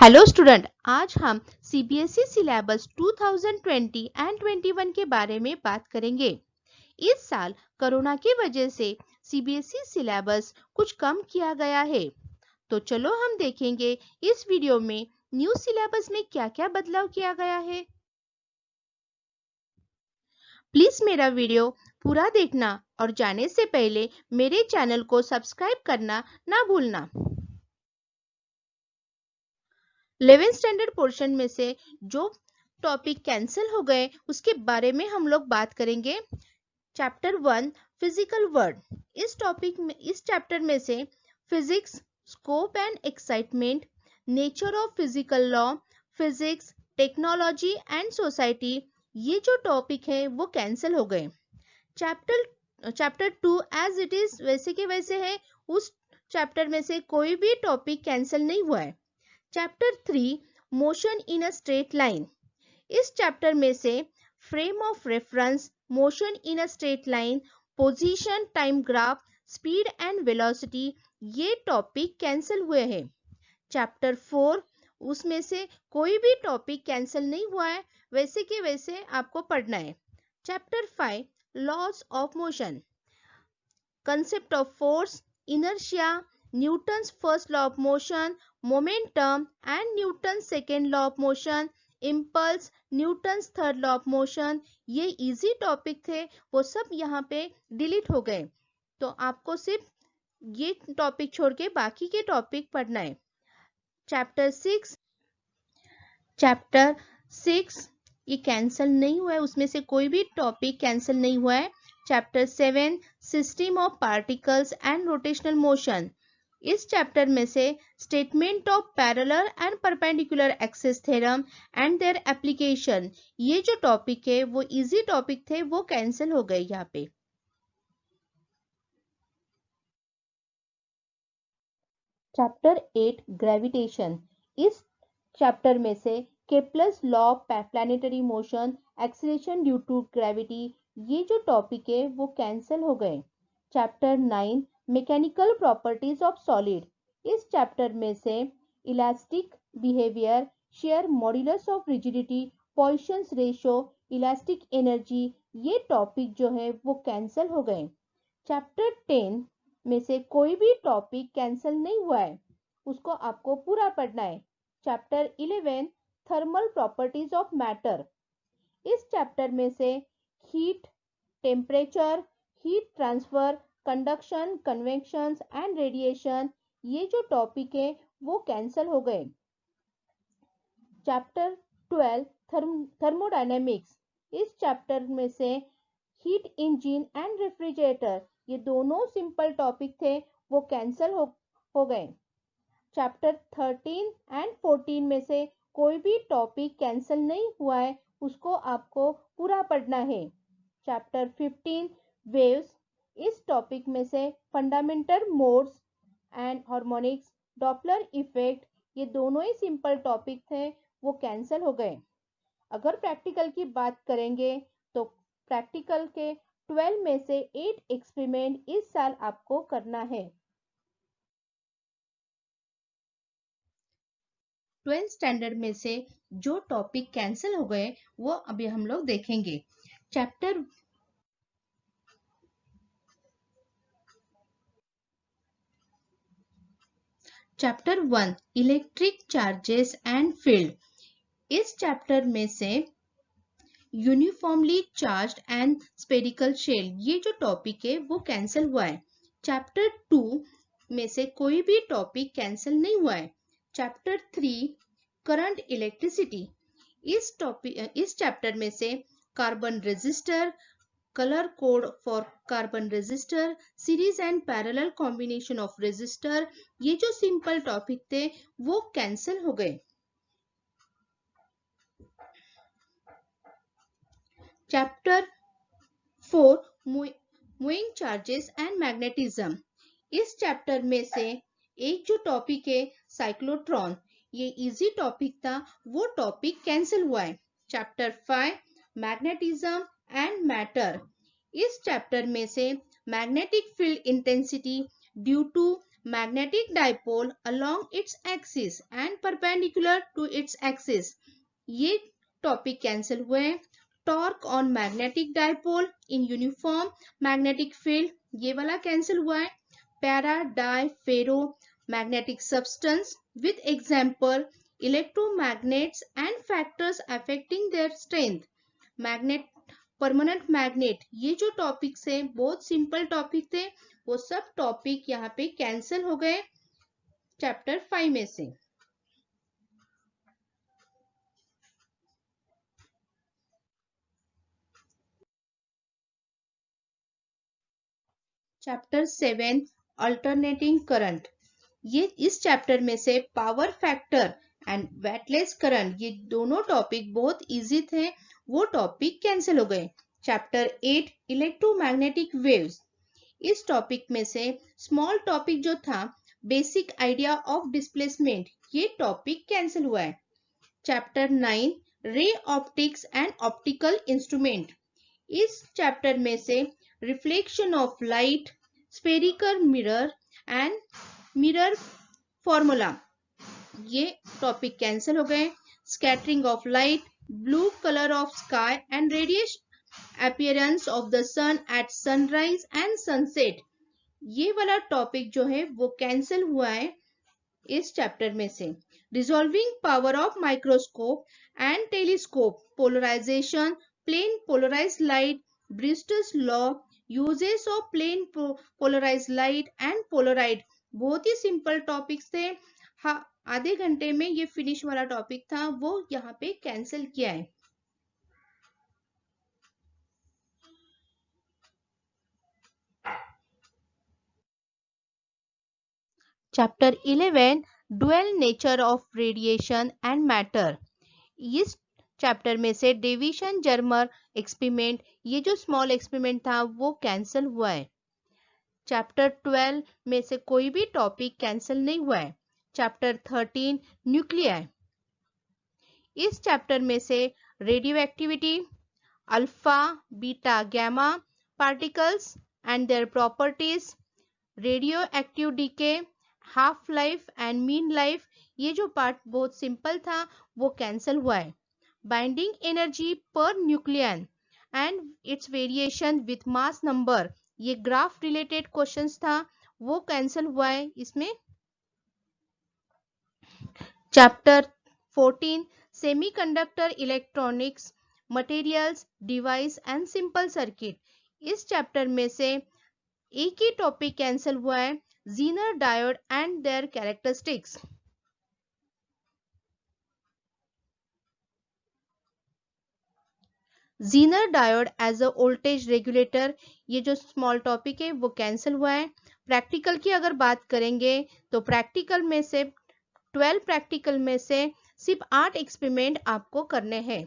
Hello student, आज हम CBSE syllabus 2020 and 21 के बारे में बात करेंगे। इस साल कोरोना की वजह से सीबीएसई सिलेबस कुछ कम किया गया है। तो चलो हम देखेंगे इस वीडियो में न्यू सिलेबस में क्या-क्या बदलाव किया गया है। प्लीज मेरा वीडियो पूरा देखना और जाने से पहले मेरे चैनल को सब्सक्राइब करना ना भूलना। 11th स्टैंडर्ड पोर्शन में से जो टॉपिक कैंसिल हो गए उसके बारे में हम लोग बात करेंगे। Chapter 1 physical world. इस चैप्टर में से physics, scope and excitement, nature of physical law, physics, technology and society, ये जो टॉपिक है वो कैंसिल हो गए। चैप्टर 2 एज इट इज वैसे के वैसे है, उस चैप्टर में से कोई भी टॉपिक कैंसिल नहीं हुआ है। Chapter 3 motion in a straight line. इस चैप्टर में से frame of reference, motion in a straight line, position time graph, speed and velocity, ये टॉपिक कैंसिल हुए हैं। चैप्टर 4 उसमें से कोई भी टॉपिक कैंसिल नहीं हुआ है, वैसे के वैसे आपको पढ़ना है। Chapter 5 laws of motion, concept of force, inertia, Newton's first law of motion, momentum and Newton's second law of motion, impulse, Newton's third law of motion, ये इजी टॉपिक थे, वो सब यहाँ पे डिलीट हो गए। तो आपको सिर्फ ये टॉपिक छोड़ के बाकी के टॉपिक पढ़ना है। चैप्टर 6 ये कैंसिल नहीं हुआ है, उसमें से कोई भी टॉपिक कैंसिल नहीं हुआ है। Chapter 7 system of particles and rotational motion. इस चैप्टर में से statement of parallel and perpendicular axis theorem and their application, ये जो टॉपिक है वो इजी टॉपिक थे, वो कैंसिल हो गए यहाँ पे। Chapter 8 gravitation. इस चैप्टर में से Kepler's law of planetary motion, acceleration due to gravity, ये जो टॉपिक है वो कैंसिल हो गए। Chapter 9 mechanical properties of solid. इस चैप्टर में से elastic behaviour, shear modulus of rigidity, Poisson's ratio, elastic energy, ये टॉपिक जो है वो कैंसिल हो गए। चैप्टर 10 में से कोई भी टॉपिक कैंसिल नहीं हुआ है, उसको आपको पूरा पढ़ना है। Chapter 11 thermal properties of matter. इस चैप्टर में से heat, temperature, heat transfer, conduction, convection and radiation, ये जो टॉपिक है वो कैंसिल हो गए। Chapter 12 thermodynamics. इस चैप्टर में से हीट इंजन एंड रेफ्रिजरेटर, ये दोनों सिंपल टॉपिक थे, वो कैंसिल हो गए। चैप्टर 13 एंड 14 में से कोई भी टॉपिक कैंसिल नहीं हुआ है, उसको आपको पूरा पढ़ना है। Chapter 15 waves. इस टॉपिक में से fundamental modes and harmonics, Doppler effect, ये दोनों ही सिंपल टॉपिक थे, वो कैंसिल हो गए। अगर प्रैक्टिकल की बात करेंगे तो प्रैक्टिकल के 12 में से 8 एक्सपेरिमेंट इस साल आपको करना है। 12th स्टैंडर्ड में से जो टॉपिक कैंसिल हो गए वो अभी हम लोग देखेंगे। Chapter 1 electric charges and field. इस चैप्टर में से uniformly charged and spherical shell, ये जो टॉपिक है वो कैंसिल हुआ है। चैप्टर 2 में से कोई भी टॉपिक कैंसिल नहीं हुआ है। Chapter 3 current electricity. इस चैप्टर में से carbon resistor, color code for carbon resistor, series and parallel combination of resistor, ये जो सिंपल टॉपिक थे वो कैंसिल हो गए। Chapter 4 moving charges and magnetism. इस चैप्टर में से एक जो टॉपिक है साइक्लोट्रॉन, ये इजी टॉपिक था, वो टॉपिक कैंसिल हुआ है। Chapter 5 magnetism and matter. इस चैप्टर में से magnetic field intensity due to magnetic dipole along its axis and perpendicular to its axis, ये टॉपिक कैंसिल हुए। Torque on magnetic dipole in uniform magnetic field, ये वाला cancel हुआ है। Para dia ferro magnetic substance with example electromagnets and factors affecting their strength, magnet permanent magnet, ये जो topic से बहुत सिंपल टॉपिक थे वो सब टॉपिक यहाँ पे कैंसिल हो गए चैप्टर 5 में से। चैप्टर 7 अल्टरनेटिंग करंट, ये इस चैप्टर में से power factor and weightless current, ये दोनों टॉपिक बहुत इजी थे, वो टॉपिक कैंसिल हो गए। चैप्टर 8 इलेक्ट्रोमैग्नेटिक वेव्स, इस टॉपिक में से स्मॉल टॉपिक जो था बेसिक आइडिया ऑफ डिस्प्लेसमेंट, ये टॉपिक कैंसिल हुआ है। Chapter 9 ray optics and optical instrument, इस चैप्टर में से reflection of light, spherical mirror and mirror formula, ये टॉपिक कैंसिल हो गए। Scattering of light, blue colour of sky and radiation appearance of the sun at sunrise and sunset, ये वाला topic जो है वो कैंसिल हुआ है इस चैप्टर में से। Resolving power of microscope and telescope, polarisation, plane polarised light, Brewster's law, uses of plane polarised light and polaroid, बहुत ही सिंपल टॉपिक्स थे। हाँ, आधे घंटे में ये फिनिश वाला टॉपिक था वो यहाँ पे कैंसिल किया है। Chapter 11 dual nature of radiation and matter, इस चैप्टर में से डिवीजन जर्मर एक्सपेरिमेंट, ये जो स्मॉल एक्सपेरिमेंट था वो कैंसिल हुआ है। चैप्टर 12 में से कोई भी टॉपिक कैंसिल नहीं हुआ है। चैप्टर 13 न्यूक्लियर, इस चैप्टर में से radioactivity, alpha beta gamma particles and their properties, radioactive decay, half life and mean life, ये जो पार्ट बहुत सिंपल था वो कैंसिल हुआ है। Binding energy per nucleon and its variation with mass number, ये ग्राफ रिलेटेड क्वेश्चंस था वो कैंसिल हुआ है इसमें। Chapter 14 semiconductor electronics materials device and simple circuit, इस चैप्टर में से एक ही टॉपिक कैंसिल हुआ है, Zener diode and their characteristics. Zener diode as a voltage regulator, ये जो स्मॉल टॉपिक है वो कैंसिल हुआ है। प्रैक्टिकल की अगर बात करेंगे तो प्रैक्टिकल में से 12 प्रैक्टिकल में से सिर्फ 8 एक्सपेरिमेंट आपको करने हैं।